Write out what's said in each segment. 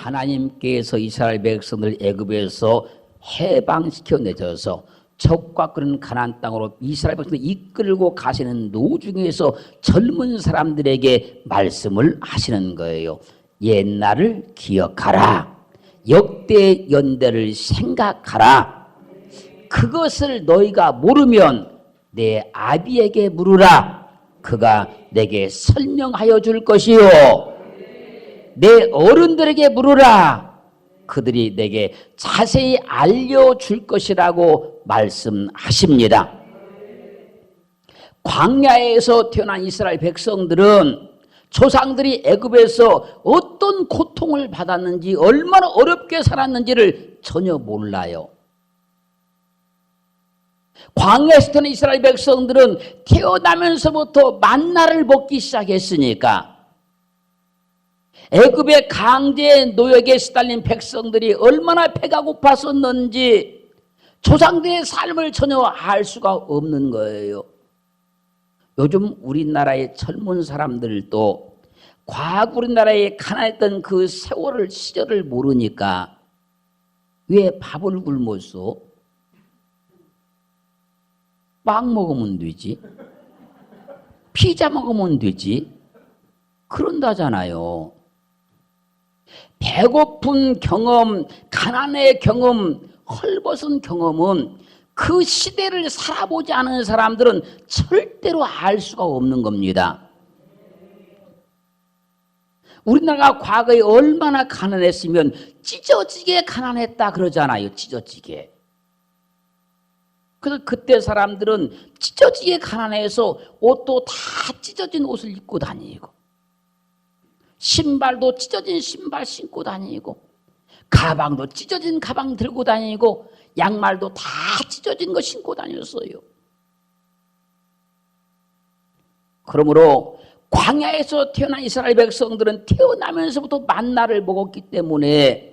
하나님께서 이스라엘 백성들 애굽에서 해방시켜 내줘서 적과 그런 가나안 땅으로 이스라엘 백성들 이끌고 가시는 도중에서 젊은 사람들에게 말씀을 하시는 거예요. 옛날을 기억하라. 역대 연대를 생각하라. 그것을 너희가 모르면 내 아비에게 물으라. 그가 내게 설명하여 줄 것이요. 내 어른들에게 물으라. 그들이 내게 자세히 알려줄 것이라고 말씀하십니다. 광야에서 태어난 이스라엘 백성들은 조상들이 애굽에서 어떤 고통을 받았는지 얼마나 어렵게 살았는지를 전혀 몰라요. 광야에서 태어난 이스라엘 백성들은 태어나면서부터 만나를 먹기 시작했으니까 애굽의 강제 노역에 시달린 백성들이 얼마나 배가 고팠었는지 조상들의 삶을 전혀 알 수가 없는 거예요. 요즘 우리나라의 젊은 사람들도 과거 우리나라에 가난했던 그 세월을 시절을 모르니까 왜 밥을 굶었어? 빵 먹으면 되지. 피자 먹으면 되지. 그런다잖아요. 배고픈 경험, 가난의 경험, 헐벗은 경험은 그 시대를 살아보지 않은 사람들은 절대로 알 수가 없는 겁니다. 우리나라가 과거에 얼마나 가난했으면 찢어지게 가난했다 그러잖아요. 찢어지게. 그래서 그때 사람들은 찢어지게 가난해서 옷도 다 찢어진 옷을 입고 다니고 신발도 찢어진 신발 신고 다니고 가방도 찢어진 가방 들고 다니고 양말도 다 찢어진 거 신고 다녔어요. 그러므로 광야에서 태어난 이스라엘 백성들은 태어나면서부터 만나를 먹었기 때문에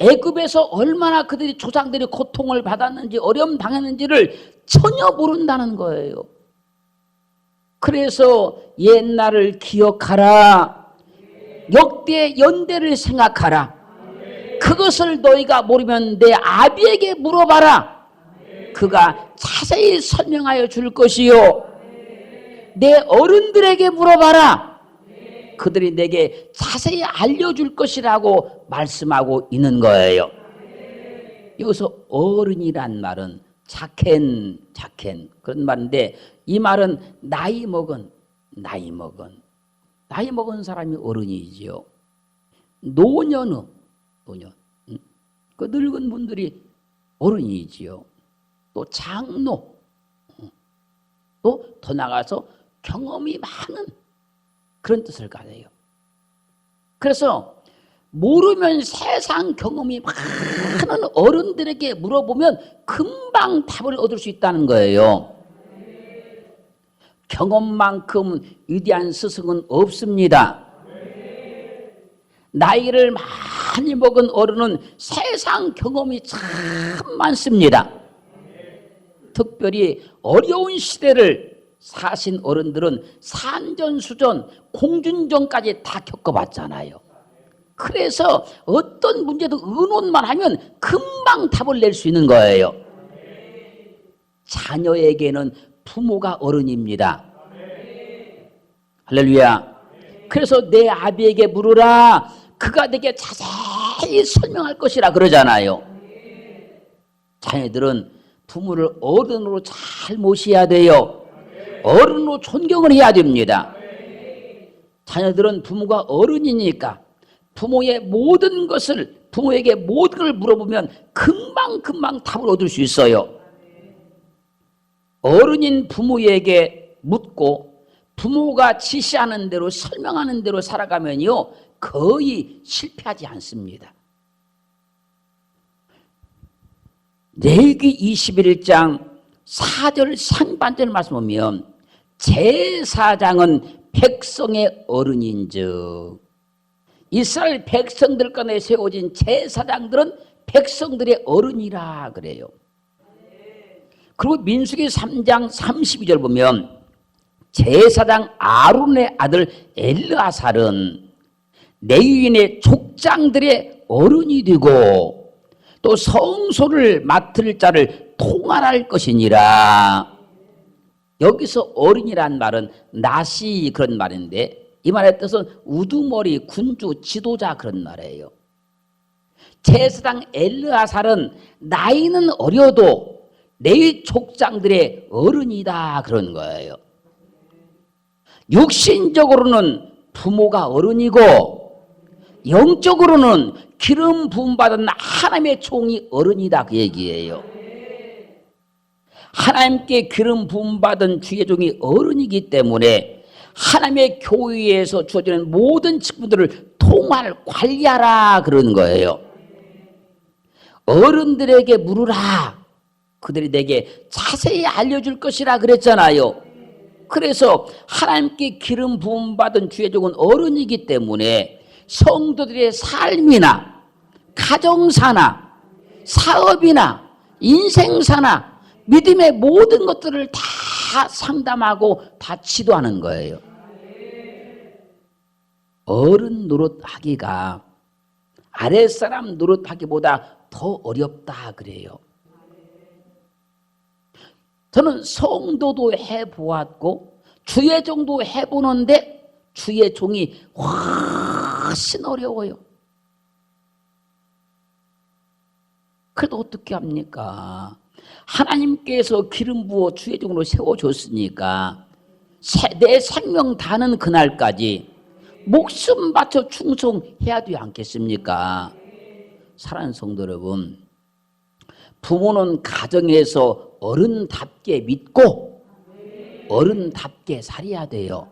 애굽에서 얼마나 그들이 조상들이 고통을 받았는지 어려움 당했는지를 전혀 모른다는 거예요. 그래서 옛날을 기억하라. 역대 연대를 생각하라. 그것을 너희가 모르면 내 아비에게 물어봐라. 그가 자세히 설명하여 줄 것이요. 내 어른들에게 물어봐라. 그들이 내게 자세히 알려줄 것이라고 말씀하고 있는 거예요. 여기서 어른이란 말은 자켄 그런 말인데 이 말은 나이 먹은 사람이 어른이지요. 노년 그 늙은 분들이 어른이지요. 또 장로, 또 더 나가서 경험이 많은 그런 뜻을 가져요. 그래서 모르면 세상 경험이 많은 어른들에게 물어보면 금방 답을 얻을 수 있다는 거예요. 경험만큼 위대한 스승은 없습니다. 나이를 많이 먹은 어른은 세상 경험이 참 많습니다. 특별히 어려운 시대를 사신 어른들은 산전수전, 공준전까지 다 겪어봤잖아요. 그래서 어떤 문제도 의논만 하면 금방 답을 낼 수 있는 거예요. 자녀에게는 부모가 어른입니다. 할렐루야. 그래서 내 아비에게 물으라. 그가 내게 자세히 설명할 것이라 그러잖아요. 자녀들은 부모를 어른으로 잘 모셔야 돼요. 어른으로 존경을 해야 됩니다. 자녀들은 부모가 어른이니까 부모의 모든 것을 부모에게 모든 걸 물어보면 금방 답을 얻을 수 있어요. 어른인 부모에게 묻고 부모가 지시하는 대로 설명하는 대로 살아가면요 거의 실패하지 않습니다. 레위기 21장 4절 상반절 말씀 보면 제사장은 백성의 어른인즉 이스라엘 백성들 간에 세워진 제사장들은 백성들의 어른이라 그래요. 그리고 민수기 3장 32절 보면 제사장 아론의 아들 엘르아살은 레위인의 족장들의 어른이 되고 또 성소를 맡을 자를 통할할 것이니라. 여기서 어른이란 말은 나시 그런 말인데 이 말의 뜻은 우두머리, 군주, 지도자 그런 말이에요. 제사장 엘르아살은 나이는 어려도 레위 족장들의 어른이다 그런 거예요. 육신적으로는 부모가 어른이고 영적으로는 기름 부음 받은 하나님의 종이 어른이다 그 얘기예요. 하나님께 기름 부음 받은 주의 종이 어른이기 때문에 하나님의 교회에서 주어지는 모든 직분들을 통할 관리하라 그런 거예요. 어른들에게 물으라. 그들이 내게 자세히 알려줄 것이라 그랬잖아요. 그래서 하나님께 기름 부음 받은 주의 종은 어른이기 때문에 성도들의 삶이나 가정사나 사업이나 인생사나 믿음의 모든 것들을 다 상담하고 다 지도하는 거예요. 어른 노릇하기가 아랫사람 노릇하기보다 더 어렵다 그래요. 저는 성도도 해보았고 주의 종도 해보는데 주의 종이 훨씬 어려워요. 그래도 어떻게 합니까? 하나님께서 기름 부어 주의 종으로 세워줬으니까 내 생명 다는 그날까지 목숨 바쳐 충성해야 되지 않겠습니까? 사랑하는 성도 여러분, 부모는 가정에서 어른답게 믿고 어른답게 살아야 돼요.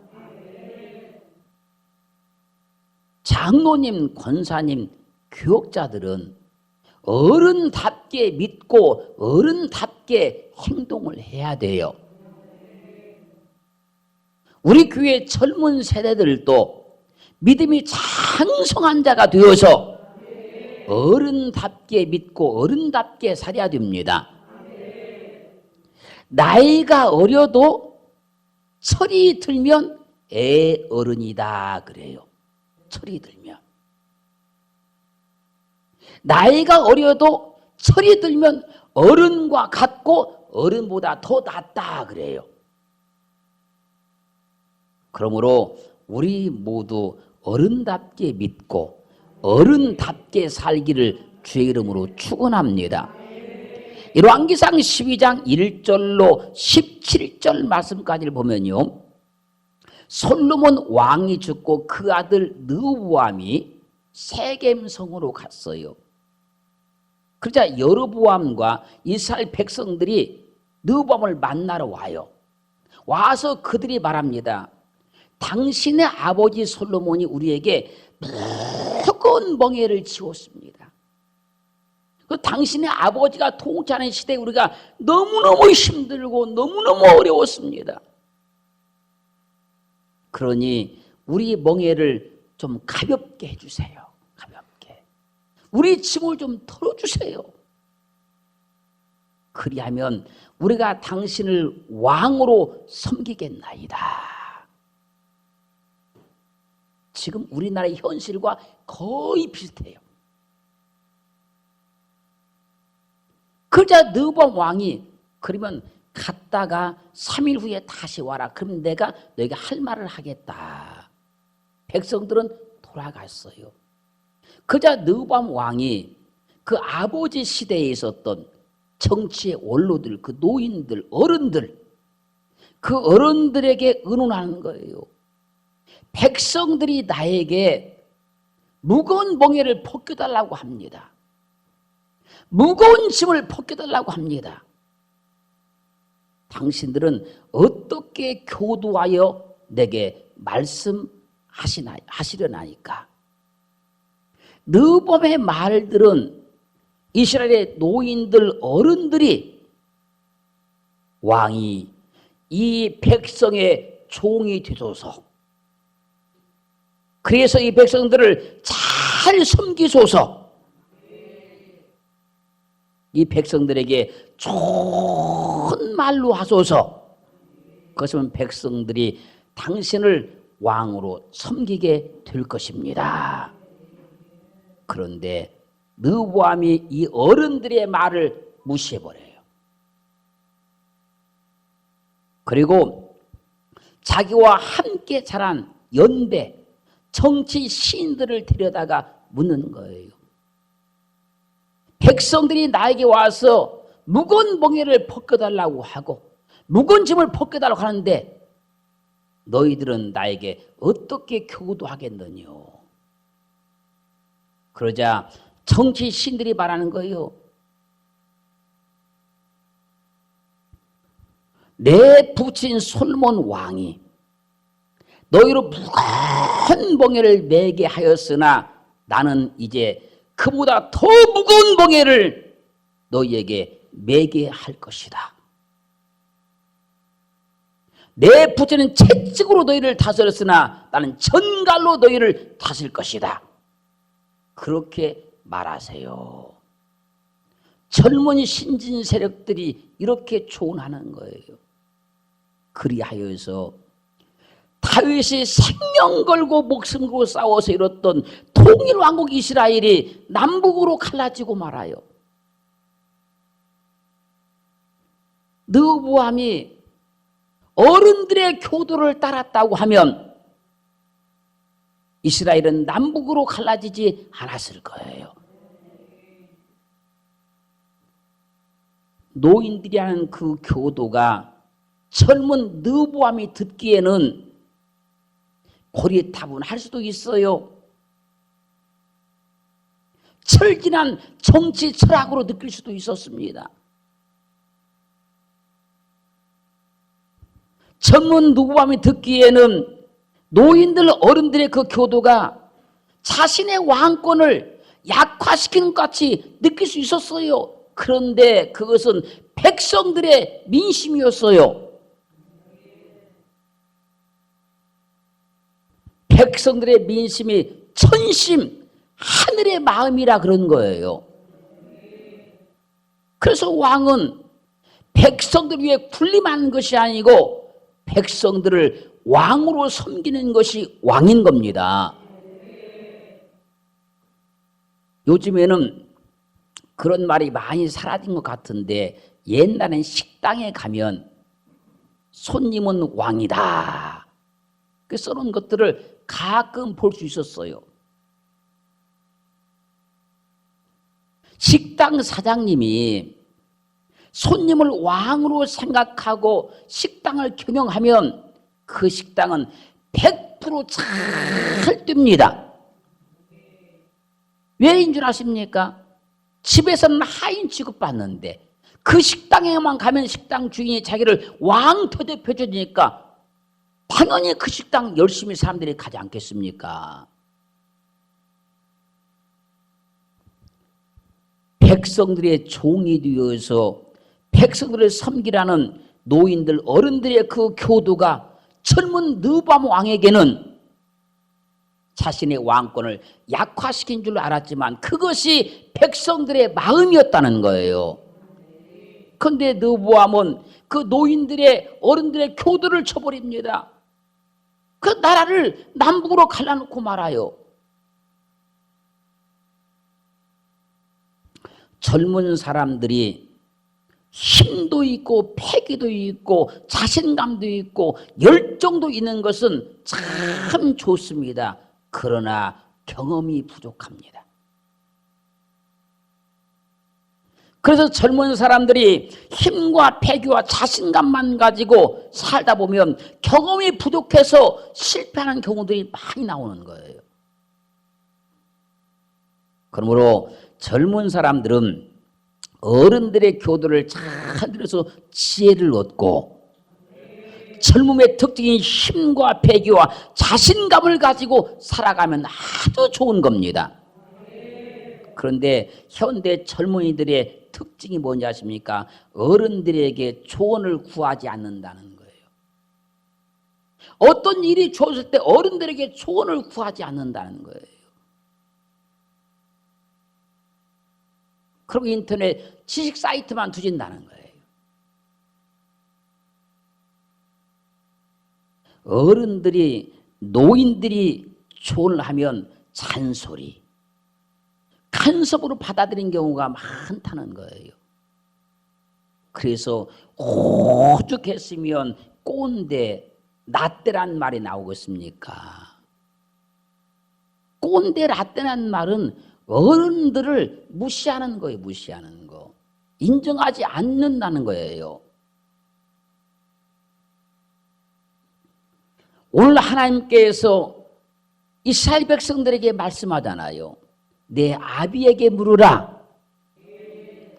장로님, 권사님, 교역자들은 어른답게 믿고 어른답게 행동을 해야 돼요. 우리 교회 젊은 세대들도 믿음이 장성한 자가 되어서 어른답게 믿고 어른답게 살아야 됩니다. 나이가 어려도 철이 들면 애 어른이다 그래요. 철이 들면. 나이가 어려도 철이 들면 어른과 같고 어른보다 더 낫다 그래요. 그러므로 우리 모두 어른답게 믿고 어른답게 살기를 주의 이름으로 축원합니다. 열왕기상 12장 1절로 17절 말씀까지를 보면요, 솔로몬 왕이 죽고 그 아들 르호보암이 세겜성으로 갔어요. 그러자 여로보암과 이스라엘 백성들이 르호보암을 만나러 와요. 와서 그들이 말합니다. 당신의 아버지 솔로몬이 우리에게 무거운 멍에를 지웠습니다. 그 당신의 아버지가 통치하는 시대에 우리가 너무너무 힘들고 너무너무 어려웠습니다. 그러니 우리 멍에를 좀 가볍게 해주세요. 가볍게. 우리 짐을 좀 털어주세요. 그리하면 우리가 당신을 왕으로 섬기겠나이다. 지금 우리나라의 현실과 거의 비슷해요. 그러자 르호보암 왕이 그러면 갔다가 3일 후에 다시 와라. 그럼 내가 너에게 할 말을 하겠다. 백성들은 돌아갔어요. 그러자 르호보암 왕이 그 아버지 시대에 있었던 정치의 원로들, 그 노인들, 어른들, 그 어른들에게 의논하는 거예요. 백성들이 나에게 무거운 멍에를 벗겨달라고 합니다. 무거운 짐을 벗겨달라고 합니다. 당신들은 어떻게 교도하여 내게 말씀하시려나니까. 르호보암의 말들은 이스라엘의 노인들, 어른들이 왕이 이 백성의 종이 되소서, 그래서 이 백성들을 잘 섬기소서, 이 백성들에게 좋은 말로 하소서. 그것은 백성들이 당신을 왕으로 섬기게 될 것입니다. 그런데 르보암이 이 어른들의 말을 무시해버려요. 그리고 자기와 함께 자란 연대 정치 시인들을 데려다가 묻는 거예요. 백성들이 나에게 와서 묵은 멍에를 벗겨달라고 하고 묵은 짐을 벗겨달라고 하는데 너희들은 나에게 어떻게 교도하겠느냐. 그러자 정치 시인들이 말하는 거예요. 내 부친 솔몬 왕이 너희로 무거운 멍에를 매게 하였으나 나는 이제 그보다 더 무거운 멍에를 너희에게 매게 할 것이다. 내 부친은 채찍으로 너희를 다스렸으나 나는 전갈로 너희를 다스릴 것이다. 그렇게 말하세요. 젊은 신진 세력들이 이렇게 조언하는 거예요. 그리하여서 다윗이 생명 걸고 목숨 걸고 싸워서 이뤘던 통일왕국 이스라엘이 남북으로 갈라지고 말아요. 르보암이 어른들의 교도를 따랐다고 하면 이스라엘은 남북으로 갈라지지 않았을 거예요. 노인들이 하는 그 교도가 젊은 르보암이 듣기에는 고리타분할 수도 있어요. 철진한 정치 철학으로 느낄 수도 있었습니다. 젊은 르보암이 듣기에는 노인들 어른들의 그 교도가 자신의 왕권을 약화시키는 것 같이 느낄 수 있었어요. 그런데 그것은 백성들의 민심이었어요. 백성들의 민심이 천심, 하늘의 마음이라 그런 거예요. 그래서 왕은 백성들 위해 군림하는 것이 아니고 백성들을 왕으로 섬기는 것이 왕인 겁니다. 요즘에는 그런 말이 많이 사라진 것 같은데 옛날엔 식당에 가면 손님은 왕이다. 그 써놓은 것들을 가끔 볼 수 있었어요. 식당 사장님이 손님을 왕으로 생각하고 식당을 경영하면 그 식당은 100% 잘 됩니다. 왜인 줄 아십니까? 집에서는 하인 취급받는데 그 식당에만 가면 식당 주인이 자기를 왕 대접해주니까 당연히 그 식당 열심히 사람들이 가지 않겠습니까? 백성들의 종이 되어서 백성들을 섬기라는 노인들 어른들의 그 교도가 젊은 르보암 왕에게는 자신의 왕권을 약화시킨 줄 알았지만 그것이 백성들의 마음이었다는 거예요. 그런데 르보암은 그 노인들의 어른들의 교도를 쳐버립니다. 그 나라를 남북으로 갈라놓고 말아요. 젊은 사람들이 힘도 있고 패기도 있고 자신감도 있고 열정도 있는 것은 참 좋습니다. 그러나 경험이 부족합니다. 그래서 젊은 사람들이 힘과 패기와 자신감만 가지고 살다 보면 경험이 부족해서 실패하는 경우들이 많이 나오는 거예요. 그러므로 젊은 사람들은 어른들의 교도를 잘 들어서 지혜를 얻고 젊음의 특징인 힘과 패기와 자신감을 가지고 살아가면 아주 좋은 겁니다. 그런데 현대 젊은이들의 특징이 뭔지 아십니까? 어른들에게 조언을 구하지 않는다는 거예요. 어떤 일이 좋았을 때 어른들에게 조언을 구하지 않는다는 거예요. 그리고 인터넷 지식 사이트만 두진다는 거예요. 어른들이 노인들이 조언을 하면 잔소리, 간섭으로 받아들인 경우가 많다는 거예요. 그래서 오죽했으면 꼰대, 라떼란 말이 나오겠습니까? 꼰대, 라떼란 말은 어른들을 무시하는 거예요. 무시하는 거. 인정하지 않는다는 거예요. 오늘 하나님께서 이스라엘 백성들에게 말씀하잖아요. 내 아비에게 물으라.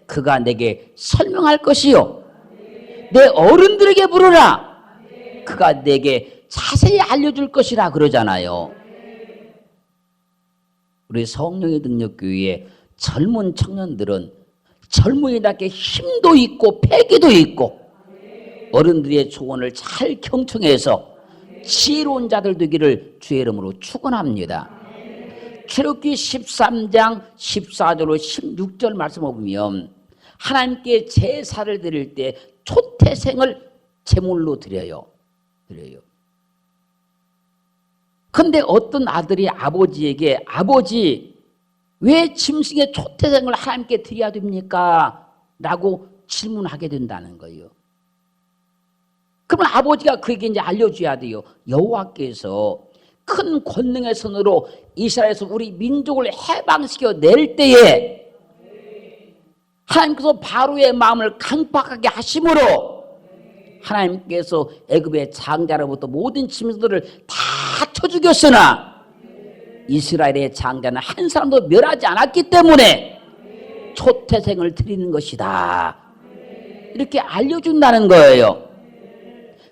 그가 내게 설명할 것이요. 내 어른들에게 물으라. 그가 내게 자세히 알려줄 것이라 그러잖아요. 우리 성령의 능력교회의 젊은 청년들은 젊은이답게 힘도 있고 패기도 있고 어른들의 조언을 잘 경청해서 지혜로운 자들 되기를 주의 이름으로 축원합니다. 출애굽기 13장 14절로 16절 말씀을 보면 하나님께 제사를 드릴 때 초태생을 제물로 드려요. 그런데 어떤 아들이 아버지에게 아버지 왜 짐승의 초태생을 하나님께 드려야 됩니까? 라고 질문하게 된다는 거예요. 그러면 아버지가 그에게 이제 알려줘야 돼요. 여호와께서 큰 권능의 손으로 이스라엘에서 우리 민족을 해방시켜 낼 때에 하나님께서 바로의 마음을 강팍하게 하심으로 하나님께서 애굽의 장자로부터 모든 짐승들을 다 쳐 죽였으나 이스라엘의 장자는 한 사람도 멸하지 않았기 때문에 초태생을 드리는 것이다. 이렇게 알려준다는 거예요.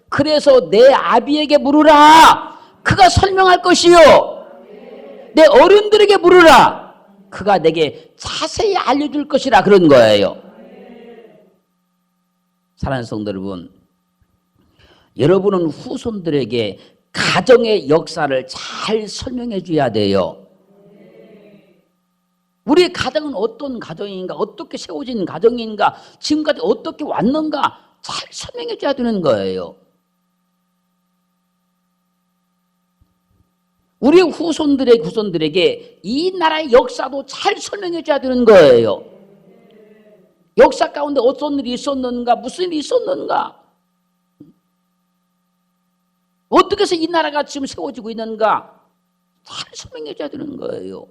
그래서 내 아비에게 물으라. 그가 설명할 것이요. 내 어른들에게 물으라. 그가 내게 자세히 알려줄 것이라 그런 거예요. 사랑하는 성도 여러분, 여러분은 후손들에게 가정의 역사를 잘 설명해 줘야 돼요. 우리 가정은 어떤 가정인가, 어떻게 세워진 가정인가, 지금까지 어떻게 왔는가 잘 설명해 줘야 되는 거예요. 우리 후손들에게 이 나라의 역사도 잘 설명해 줘야 되는 거예요. 역사 가운데 어떤 일이 있었는가, 무슨 일이 있었는가, 어떻게 해서 이 나라가 지금 세워지고 있는가 잘 설명해 줘야 되는 거예요.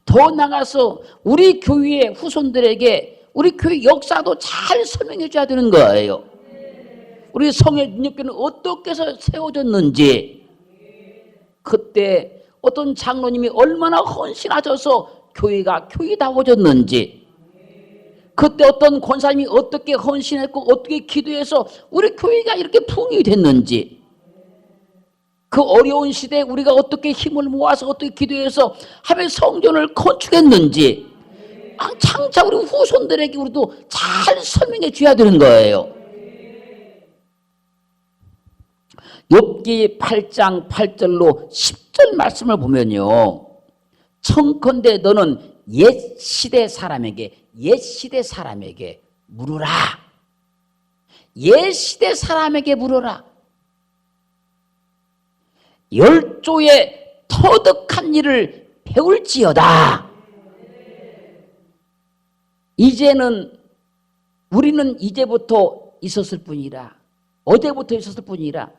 더 나가서 우리 교회의 후손들에게 우리 교회 역사도 잘 설명해 줘야 되는 거예요. 우리 성의 능력교회는 어떻게 해서 세워졌는지, 그때 어떤 장로님이 얼마나 헌신하셔서 교회가 교회다워졌는지, 그때 어떤 권사님이 어떻게 헌신했고 어떻게 기도해서 우리 교회가 이렇게 부흥이 됐는지, 그 어려운 시대에 우리가 어떻게 힘을 모아서 어떻게 기도해서 하나님의 성전을 건축했는지 장차 우리 후손들에게 우리도 잘 설명해 줘야 되는 거예요. 욥기 8장 8절로 10절 말씀을 보면요, 청컨대 너는 옛 시대 사람에게 물으라. 옛 시대 사람에게 물어라. 열조의 터득한 일을 배울지어다. 이제는 우리는 이제부터 있었을 뿐이라, 어제부터 있었을 뿐이라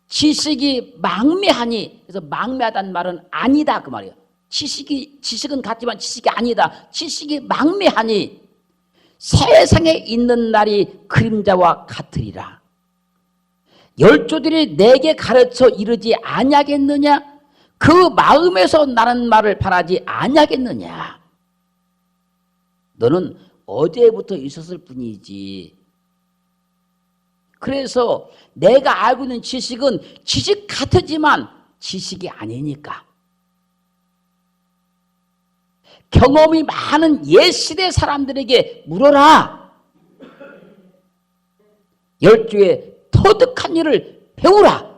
지식이 망매하니, 그래서 망매하다는 말은 아니다 그 말이에요. 지식은 같지만 지식이 아니다. 지식이 망매하니 세상에 있는 날이 그림자와 같으리라. 열조들이 내게 가르쳐 이르지 아냐겠느냐? 그 마음에서 나는 말을 바라지 아냐겠느냐? 너는 어제부터 있었을 뿐이지. 그래서 내가 알고 있는 지식은 지식 같지만 지식이 아니니까. 경험이 많은 옛 시대 사람들에게 물어라. 열조의 터득한 일을 배우라.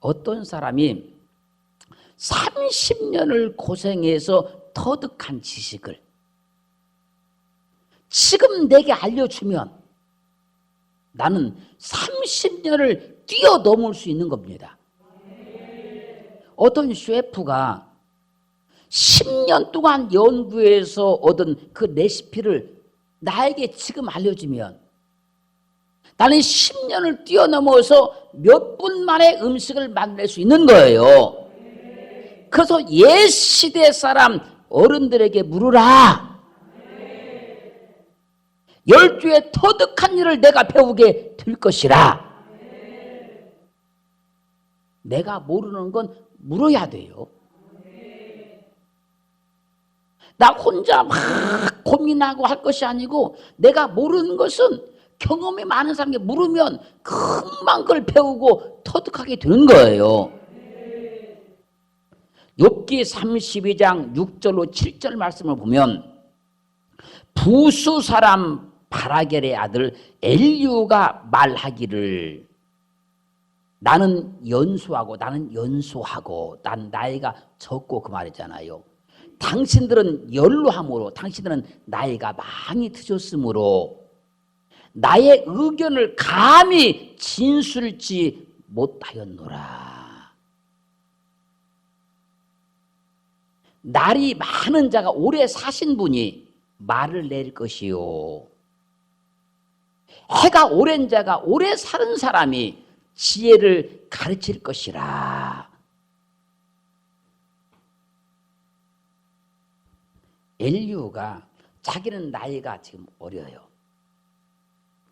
어떤 사람이 30년을 고생해서 터득한 지식을 지금 내게 알려주면 나는 30년을 뛰어넘을 수 있는 겁니다. 어떤 셰프가 10년 동안 연구해서 얻은 그 레시피를 나에게 지금 알려주면 나는 10년을 뛰어넘어서 몇 분 만에 음식을 만들 수 있는 거예요. 그래서 옛 시대 사람 어른들에게 물으라. 12의 터득한 일을 내가 배우게 될 것이라. 내가 모르는 건 물어야 돼요. 나 혼자 막 고민하고 할 것이 아니고 내가 모르는 것은 경험이 많은 사람에게 물으면 금방 그걸 배우고 터득하게 되는 거예요. 욥기 32장 6절로 7절 말씀을 보면 부수 사람 바라겔의 아들 엘리후가 말하기를 나는 연소하고 난 나이가 적고 그 말이잖아요. 당신들은 연로함으로 당신들은 나이가 많이 드셨으므로 나의 의견을 감히 진술지 못하였노라. 날이 많은 자가 오래 사신 분이 말을 낼 것이요 해가 오랜 자가 오래 사는 사람이 지혜를 가르칠 것이라. 엘리후가 자기는 나이가 지금 어려요.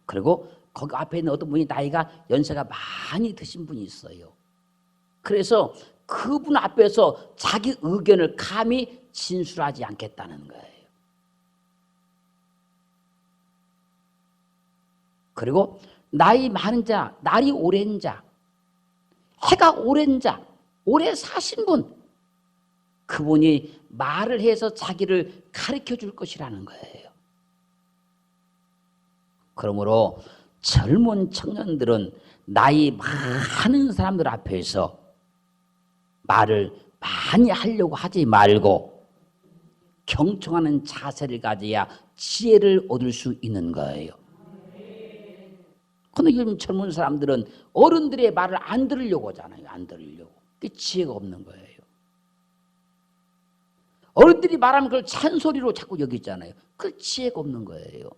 그리고 거기 앞에 있는 어떤 분이 나이가 연세가 많이 드신 분이 있어요. 그래서 그분 앞에서 자기 의견을 감히 진술하지 않겠다는 거예요. 그리고 나이 많은 자, 날이 오랜 자, 해가 오랜 자, 오래 사신 분, 그분이 말을 해서 자기를 가르쳐 줄 것이라는 거예요. 그러므로 젊은 청년들은 나이 많은 사람들 앞에서 말을 많이 하려고 하지 말고 경청하는 자세를 가져야 지혜를 얻을 수 있는 거예요. 그런데 요즘 젊은 사람들은 어른들의 말을 안 들으려고 하잖아요. 안 들으려고. 그게 지혜가 없는 거예요. 어른들이 말하면 그걸 찬소리로 자꾸 여기잖아요. 그 지혜가 없는 거예요.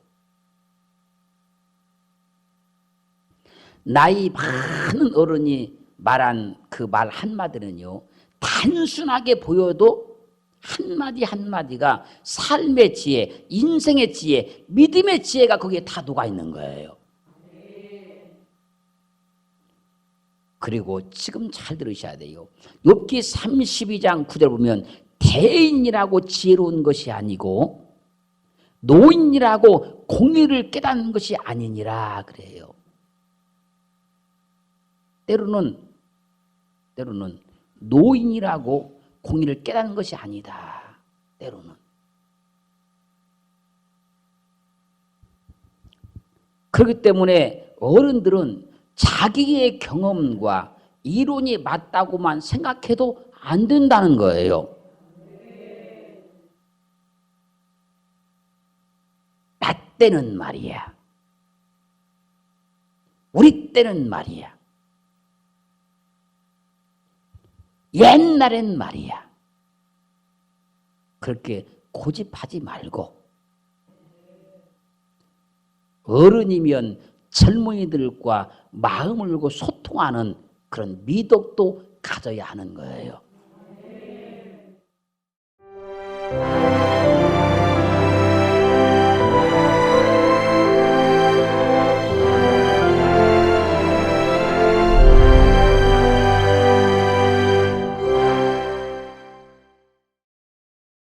나이 많은 어른이 말한 그 말 한마디는요, 단순하게 보여도 한마디 한마디가 삶의 지혜, 인생의 지혜, 믿음의 지혜가 거기에 다 녹아 있는 거예요. 그리고 지금 잘 들으셔야 돼요. 욥기 32장 9절 보면 대인이라고 지혜로운 것이 아니고 노인이라고 공의를 깨닫는 것이 아니니라 그래요. 때로는 노인이라고 공의를 깨닫는 것이 아니다. 때로는. 그렇기 때문에 어른들은 자기의 경험과 이론이 맞다고만 생각해도 안 된다는 거예요. 나 때는 말이야. 우리 때는 말이야. 옛날엔 말이야. 그렇게 고집하지 말고 어른이면 젊은이들과 마음을 열고 소통하는 그런 미덕도 가져야 하는 거예요.